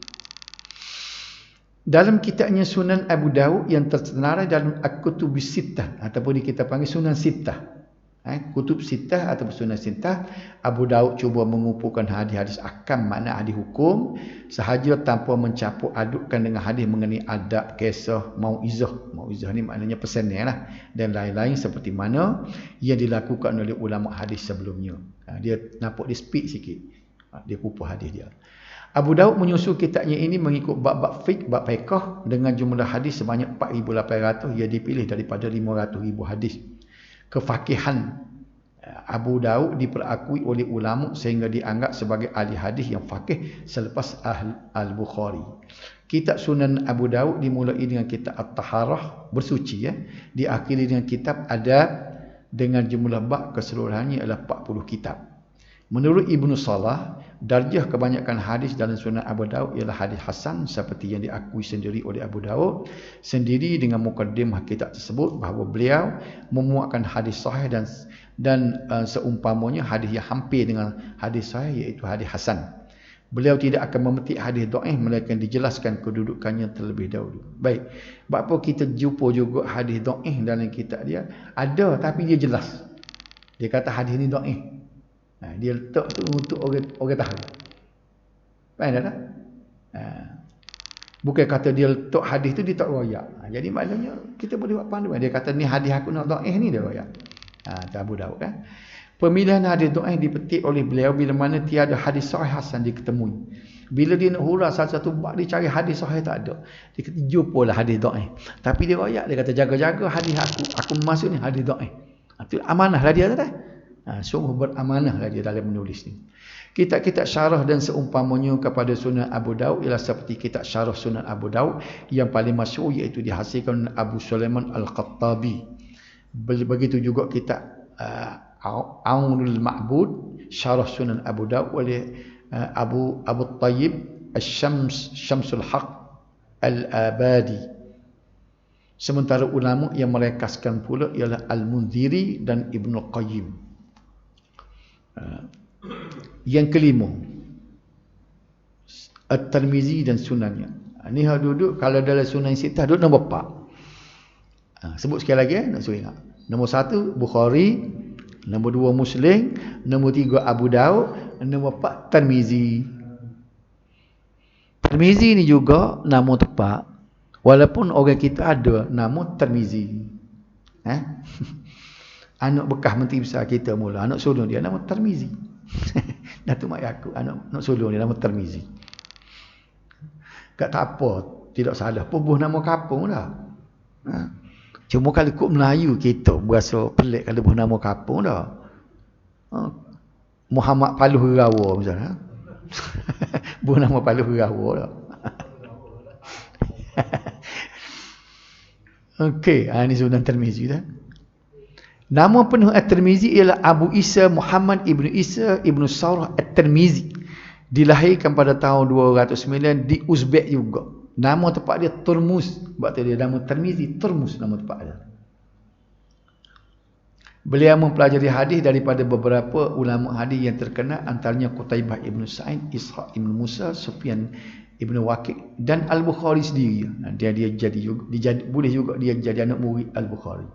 Dalam kitabnya Sunan Abu Daud yang tersenarai dalam Al-Kutubus Sittah ataupun kita panggil Sunan Sittah. Kutub Sittah ataupun Sunan Sittah, Abu Daud cuba mengumpulkan hadis-hadis akam makna hadis hukum sahaja tanpa mencampur adukkan dengan hadis mengenai adab, kisah, mauizah. Mauizah ni maknanya pesannya lah dan lain-lain seperti mana yang dilakukan oleh ulama hadis sebelumnya. Dia nampak dia speed sikit. Dia pupuh hadis dia. Abu Daud menyusun kitabnya ini mengikut bab-bab fiqh, bab fiqh dengan jumlah hadis sebanyak 4,800 yang dipilih daripada 500,000 hadis. Kefakihan Abu Daud diperakui oleh ulama sehingga dianggap sebagai ahli hadis yang faqih selepas Al-Bukhari. Kitab Sunan Abu Daud dimulai dengan kitab At-Taharah, bersuci ya, diakhiri dengan kitab Adab dengan jumlah bab keseluruhannya adalah 40 kitab. Menurut Ibnu Salah, darjah kebanyakan hadis dalam Sunan Abu Daud ialah hadis hasan seperti yang diakui sendiri oleh Abu Daud sendiri dengan mukaddimah kitab tersebut bahawa beliau memuatkan hadis sahih dan seumpamanya hadis yang hampir dengan hadis sahih iaitu hadis hasan. Beliau tidak akan memetik hadis dhaif melainkan dijelaskan kedudukannya terlebih dahulu. Baik. Apa kita jumpa juga hadis dhaif dalam kitab dia? Ada tapi dia jelas. Dia kata hadis ni dhaif. Dia letak tu untuk orang tahu. Faham tak? Bukan kata dia letak hadis tu dia tak royak. Jadi maknanya kita boleh buat panduan. Dia kata ni hadis aku nak dhaif ni dia royak. Abu Daud kan. Pemilihan hadis dhaif dipetik oleh beliau bila mana tiada hadis sahih hasan diketemui. Bila dia nak hurah satu-satu bab dia cari hadis sahih tak ada. Dia kata jumpalah hadis dhaif. Tapi dia royak, dia kata jaga-jaga hadis aku masuk ni hadis dhaif. Itu amanahlah dia tu dah. Sungguh beramanahlah dia dalam menulis ni. Kitab-kitab syarah dan seumpamanya kepada Sunan Abu Daud ialah seperti kitab syarah Sunan Abu Daud yang paling masyhur iaitu dihasilkan oleh Abu Sulaiman Al-Khattabi. Begitu juga kitab Aunul Ma'bud syarah Sunan Abu Daud oleh Abu Tayyib Syamsul Haq Al-Abadi. Sementara ulama yang merekaskan pula ialah Al-Munziri dan Ibnu Qayyim. Yang kelima, At-Tirmizi dan sunannya. Ni hak duduk kalau dalam Sunan Sittah duduk nombor 4. Sebut sekali lagi nak suruh ingat. Nombor 1 Bukhari, nombor 2 Muslim, nombor 3 Abu Daud, nombor 4 Tirmizi. Tirmizi ni juga nama tepat. Walaupun orang kita ada nama Tirmizi. Anak bekas menteri besar kita mula, anak sulung dia nama Tirmizi. Datuk mak aku, anak sulung dia nama Tirmizi. Tak apa, tidak salah. Pubuh nama kampung dah. Cuma kalau ikut Melayu kita berasa pelik kalau buh nama kampung dah. Muhammad Paluh Rawa misalnya. Buh nama Paluh Rawa dah. Okey, ini Sunan Tirmizi dah. Nama penuh At-Tirmizi ialah Abu Isa Muhammad Ibnu Isa Ibnu Saurah At-Tirmizi. Dilahirkan pada tahun 209 di Uzbek juga. Nama tepat dia Turmus. Sebab tu dia nama Tirmizi, Turmus nama tepat dia. Beliau mempelajari hadis daripada beberapa ulama hadis yang terkenal, antaranya Qutaibah Ibnu Sa'id, Ishaq Ibnu Musa, Sufyan Ibnu Waqi' dan Al-Bukhari sendiri. Dia boleh juga dia jadi anak murid Al-Bukhari.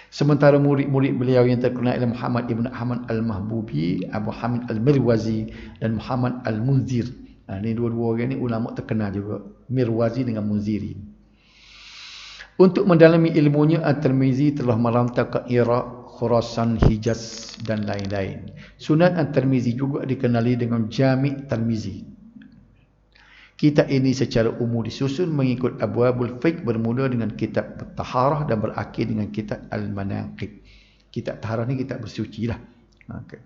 Sementara murid-murid beliau yang terkenal ialah Muhammad Ibn Ahmad Al-Mahbubi, Abu Hamid Al-Mirwazi dan Muhammad Al-Munzir. Ini dua-dua orang ni ulama terkenal juga, Mirwazi dengan Munziri. Untuk mendalami ilmunya, At-Tirmizi telah merantau ke Iraq, Khurasan, Hijaz dan lain-lain. Sunan At-Tirmizi juga dikenali dengan Jami' Tirmizi. Kitab ini secara umum disusun mengikut Abwabul Fiqh, bermula dengan kitab Taharah dan berakhir dengan kitab Al-Manaqib. Kitab Taharah ni kitab bersuci lah. Okay.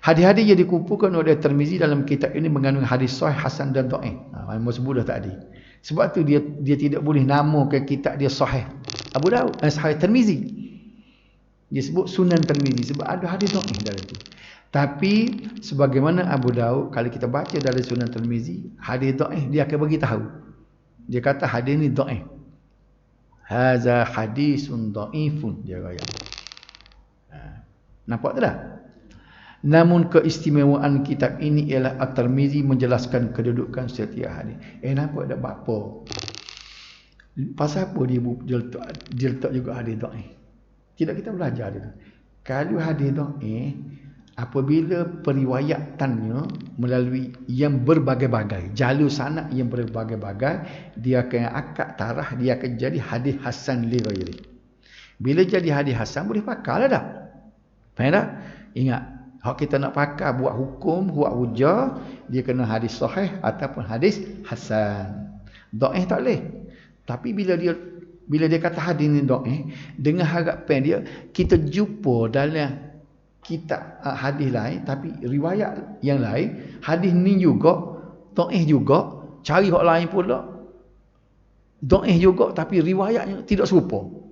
Hadis-hadis yang dikumpulkan oleh Tirmizi dalam kitab ini mengandung hadis sahih, hasan dan dhaif. Saya sebut dah tadi. Sebab tu dia tidak boleh namakan kitab dia sahih Abu Daud, sahih Tirmizi. Dia sebut Sunan Tirmizi sebab ada hadis dhaif dalam tu. Tapi sebagaimana Abu Daud, kalau kita baca dalam Sunan Tirmizi, hadis dhaif dia akan bagi tahu. Dia kata hadis ni dhaif. Haza hadisun dhaifun, dia kata. Nampak tak? Namun keistimewaan kitab ini ialah At-Tirmizi menjelaskan kedudukan setiap hadis. Nampak tak apa? Pasal apa dia letak juga hadis dhaif? Tidak kita belajar dia. Kalau hadis dhaif, apabila periwayatannya melalui yang berbagai-bagai, jalur sanad yang berbagai-bagai, dia akan akad tarah, dia akan jadi hadis hasan li ghairi. Bila jadi hadis hasan boleh pakai lah dah. Faham tak? Ingat, hak kita nak pakai buat hukum, buat hujah, dia kena hadis sahih ataupun hadis hasan. Dhaif tak boleh. Tapi bila dia kata hadis ni dhaif, dengan harapan dia kita jumpa dalam kitab hadis lain tapi riwayat yang lain, hadis ni juga dhaif juga, cari hak lain pula dhaif juga tapi riwayatnya tidak serupa.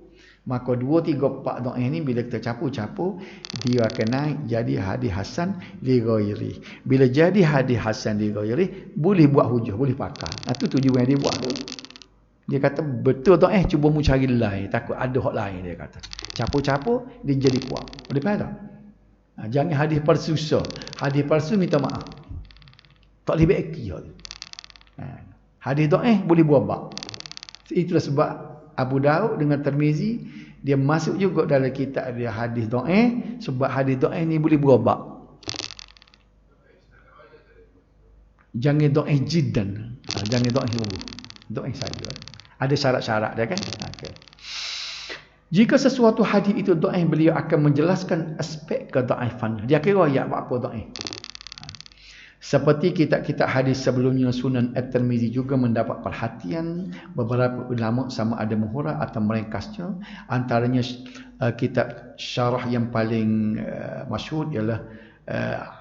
Maka 2, 3, 4 dhaif ni bila kita campur-campur, dia akan naik jadi hadis hasan li ghairi. Bila jadi hadis hasan li ghairi, boleh buat hujah, boleh pakai. Itu tujuan dia buat tu. Dia kata betul dhaif, cuba mu cari lain, takut ada hak lain, dia kata. Campur-campur dia jadi kuat. Boleh faham tak? Jangan hadis palsu susah. Hadis palsu minta maaf. Tak boleh baiki hak tu. Hadis dhaif boleh buat bab. Itulah sebab Abu Daud dengan Tirmizi dia masuk juga dalam kitab dia hadis dhaif, sebab hadis dhaif ni boleh berubah. Jangan dhaif jiddan. Jangan dhaif dulu. Dhaif saja. Ada syarat-syarat dia kan? Okey. Jika sesuatu hadis itu dhaif, beliau akan menjelaskan aspek kedhaifan. Dia kira ayat apa dhaif. Seperti kitab-kitab hadis sebelumnya, Sunan At-Tirmizi juga mendapat perhatian beberapa ulama sama ada menghuraikan atau meringkasnya. Antaranya kitab syarah yang paling masyhur ialah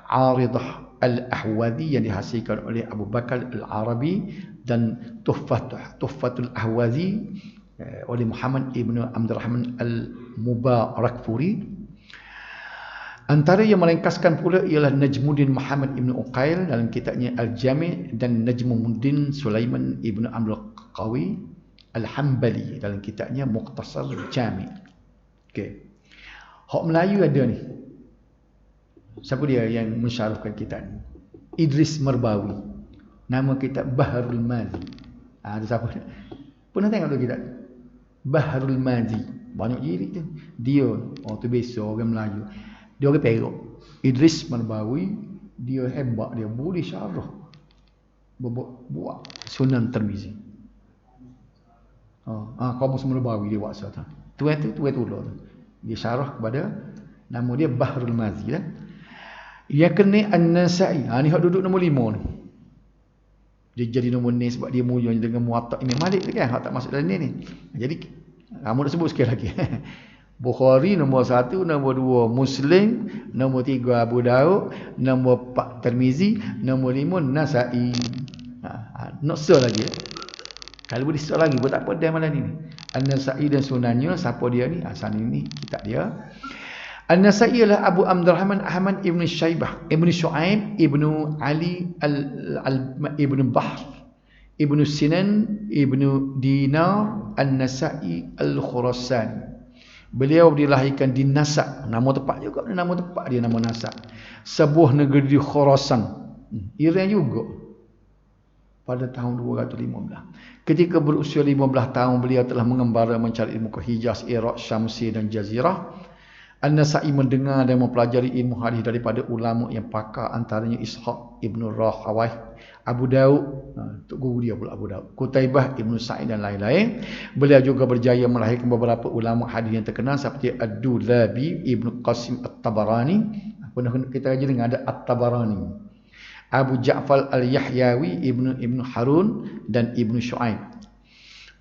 Aridah Al-Ahwazi yang dihasilkan oleh Abu Bakar Al-Arabi, dan Tuhfatul Ahwazi oleh Muhammad Ibn Abdul Rahman Al-Mubarakfuri. Antara yang meringkaskan pula ialah Najmuddin Muhammad Ibn Uqail dalam kitabnya Al-Jami', dan Najmuddin Sulaiman Ibn Abdul Qawi Al-Hambali dalam kitabnya Mukhtasar Jami'. Okey. Hak Melayu ada ni. Siapa dia yang mensyarahkan kitab ni? Idris Marbawi. Nama kitab Baharul Mazi. Ada siapa? Pernah tengok tu kitab? Baharul Mazi. Banyak jilid tu. Dia, tu biasa orang Melayu. Dia orang Perak. Idris Marbawi, dia hebat, dia boleh syarah. Buat Sunan Tirmizi. Kamus Marbawi dia buat satu. Tu dia syarah kepada, nama dia Bahrul Mazi lah. Yang kena An-Nasa'i. Ni hak duduk nombor 5 ni. Dia jadi nombor ni sebab dia mulia dengan Muwatta' Imam Malik tu kan, hak tak masuk dalam ni. Jadi kamu nak sebut sekali lagi. Bukhari nombor 1, nombor 2 Muslim, nombor 3 Abu Daud, nombor 4 Tirmizi, nombor 5 Nasa'i. Nak so lagi. Kalau boleh so lagi pun tak apa, dan malam ni. An-Nasa'i dan sunannya, siapa dia ni? Asal ni kitab dia. An-Nasa'i ialah Abu Abdurrahman Ahmad Ibn Syaibah, Ibn Shu'aib, Ibn Ali Ibn Bahr, Ibn Sinan, Ibn Dinar, An-Nasa'i Al-Khurasan. Beliau dilahirkan di Nasak, nama tempat juga, nama tempat dia nama Nasak, sebuah negeri di Khurasan, Iran juga, pada tahun 215. Ketika berusia 15 tahun, beliau telah mengembara mencari ilmu ke Hijaz, Iraq, Syamsi dan Jazirah. An-Nasa'i mendengar dan mempelajari ilmu hadis daripada ulama yang pakar, antaranya Ishaq Ibn Rahawayh, Abu Daud, untuk guru dia pula Abu Daud, Qutaibah Ibn Sa'id dan lain-lain. Beliau juga berjaya melahirkan beberapa ulama hadis yang terkenal seperti Ad-Dulabi, Ibn Qasim At-Tabarani. Pernah kita kaji dengan ada At-Tabarani, Abu Ja'far Al-Yahyawi, Ibn Harun dan Ibn Shu'aib.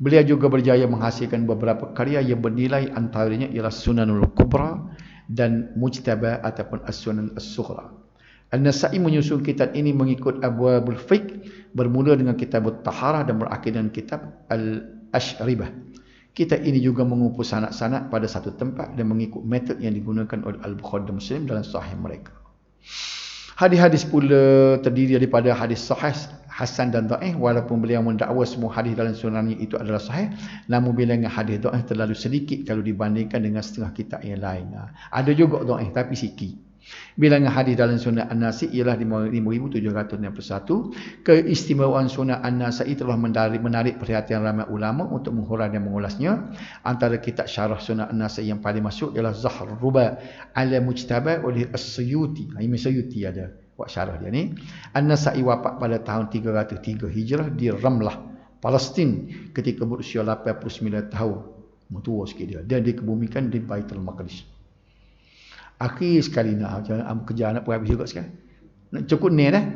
Beliau juga berjaya menghasilkan beberapa karya yang bernilai, antaranya ialah Sunanul Kubra dan Mujtaba ataupun As-Sunan As-Sughra. An-Nasa'i menyusun kitab ini mengikut Abwabul Fiqh, bermula dengan kitab At-Taharah dan berakhir dengan kitab Al-Ashribah. Kitab ini juga mengumpul sanad-sanad pada satu tempat dan mengikut metod yang digunakan oleh Al-Bukhari dan Muslim dalam sahih mereka. Hadis-hadis pula terdiri daripada hadis sahih, hasan dan dhaif. Walaupun beliau mendakwa semua hadis dalam sunannya itu adalah sahih, namun bilangan hadis dhaif terlalu sedikit kalau dibandingkan dengan setengah kitab yang lain. Ada juga dhaif tapi sikit. Bilangan hadis dalam Sunan An-Nasa'i ialah 5,761. Keistimewaan Sunan An-Nasa'i telah menarik perhatian ramai ulama untuk menghuraikan dan mengulasnya. Antara kitab syarah Sunan An-Nasa'i yang paling masuk ialah Zahrul Ruba ala Mujtaba oleh As-Suyuti. Imam Suyuti ada buat syarah dia ni. An-Nasa'i wafat pada tahun 303 Hijrah di Ramlah, Palestin, ketika berusia 89 tahun. Tua sikit dia. Dan dikebumikan di Baitul Maqdis. Akhir sekali nak kerja nak habis juga sekarang. Nak cukup ni dah.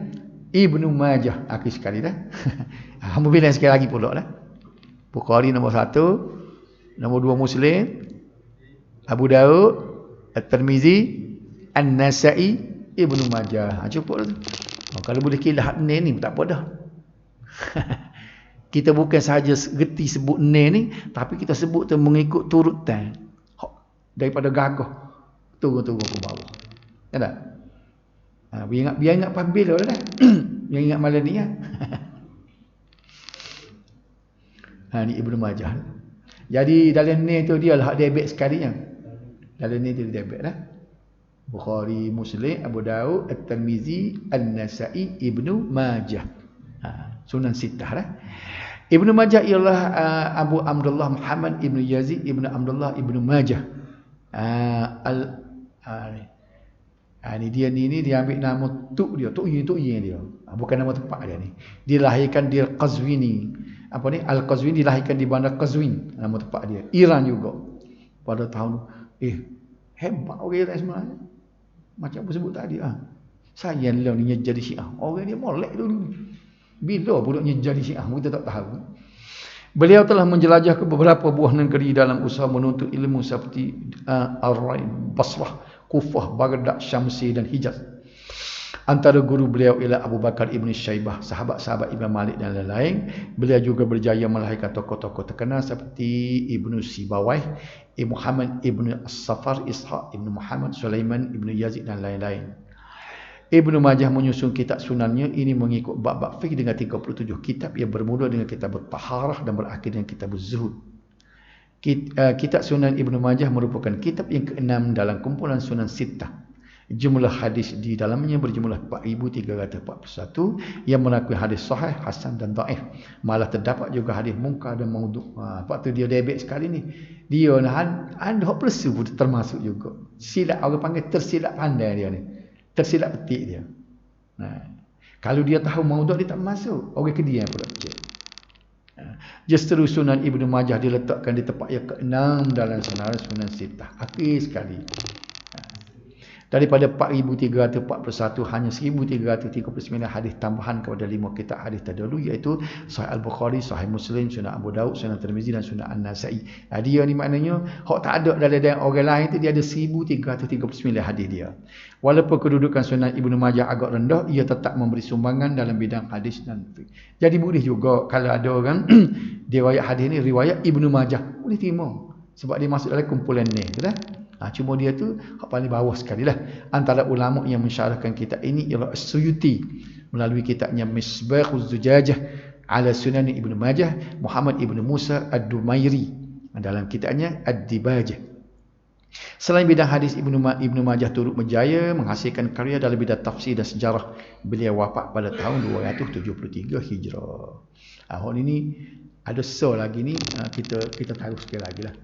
Ibnu Majah akhir sekali dah. Hamba bilang sekali lagi pula dah. Bukhari nombor 1, nombor 2 Muslim, Abu Daud, At-Tirmizi, An-Nasa'i, Ibnu Majah. Cukup tu. Kalau boleh kilah ni tak apa dah. Kita bukan sahaja reti sebut ni, tapi kita sebut tu mengikut turutan. Daripada gagah turun-turun ke bawah. Ya tak? Biar ingat Pabil lah. Biar ingat malam ni kan. Ni Ibnu Majah. Jadi dalam ni tu dia lah debek sekali yang. Dalam ni dia debek lah. Bukhari, Muslim, Abu Daud, At-Tirmizi, An-Nasa'i, Ibnu Majah. Sunan Sittah lah. Ibnu Majah ialah Abu Abdullah Muhammad Ibnu Yazid Ibnu Abdullah Ibnu Majah. Ni dia ambil nama Tu'yi dia. Bukan nama tempat dia ni. Dilahirkan di Qazwini. Al-Qazwini dilahirkan di bandar Qazwin, nama tempat dia. Iran juga. Pada tahun hebat orang Iran sebenarnya. Macam apa sebut tadi sayanglah ni jadi Syiah. Orang dia molek dulu. Bila pula jadi Syiah kita tak tahu. Beliau telah menjelajah ke beberapa buah negeri dalam usaha menuntut ilmu seperti Ar-Rai, Basrah, Kufah, Baghdad, Syamsi dan Hijaz. Antara guru beliau ialah Abu Bakar Ibn Syaibah, sahabat-sahabat Imam Malik dan lain-lain. Beliau juga berjaya melahirkan tokoh-tokoh terkenal seperti Ibnu Sibawayh, Muhammad Ibn As-Safar, Ishaq Ibn Muhammad, Sulaiman Ibn Yazid dan lain-lain. Ibnu Majah menyusun kitab sunannya ini mengikut bab-bab fiqh dengan 37 kitab yang bermula dengan kitab Taharah dan berakhir dengan kitab Zuhud. Kitab Sunan Ibnu Majah merupakan kitab yang ke-6 dalam kumpulan Sunan Sittah. Jumlah hadis di dalamnya berjumlah 4,341 yang mengakui hadis sahih, hasan dan dhaif. Malah terdapat juga hadis munkar dan maudhu'. Sebab tu dia debek sekali ni. Dia ada plesu termasuk juga. Silap orang panggil tersilap pandai dia ni. Tersilap petik dia. Kalau dia tahu maudhu' dia tak masuk. Orang kediam pula cek. Justru Sunan Ibnu Majah diletakkan di tempat yang ke-6 dalam Sunan Sittah. Akhir sekali. Daripada 4,341 hanya 1,339 hadis tambahan kepada 5 kitab hadis terdahulu iaitu Sahih Al-Bukhari, Sahih Muslim, Sunan Abu Daud, Sunan Tirmizi dan Sunan An-Nasa'i. Dia ni maknanya hak tak ada dalam orang lain tu dia ada 1,339 hadis dia. Walaupun kedudukan Sunan Ibnu Majah agak rendah, ia tetap memberi sumbangan dalam bidang hadis dan fiqh. Jadi boleh juga kalau ada orang riwayat hadis ni riwayat Ibnu Majah, boleh terima sebab dia masuk dalam kumpulan ni, betul tak? Cuma dia tu paling bawah sekali lah. Antara ulama yang mensyarahkan kitab ini ialah As-Suyuti melalui kitabnya Misbahuz Zujajah ala Sunan Ibnu Majah, Muhammad Ibnu Musa Ad-Dumairi dalam kitabnya Ad-Dibajah. Selain bidang hadis, Ibnu Majah turut berjaya menghasilkan karya dalam bidang tafsir dan sejarah. Beliau wafat pada tahun 273 Hijrah. Ini ada lagi ni kita taruh sekali lagi lah.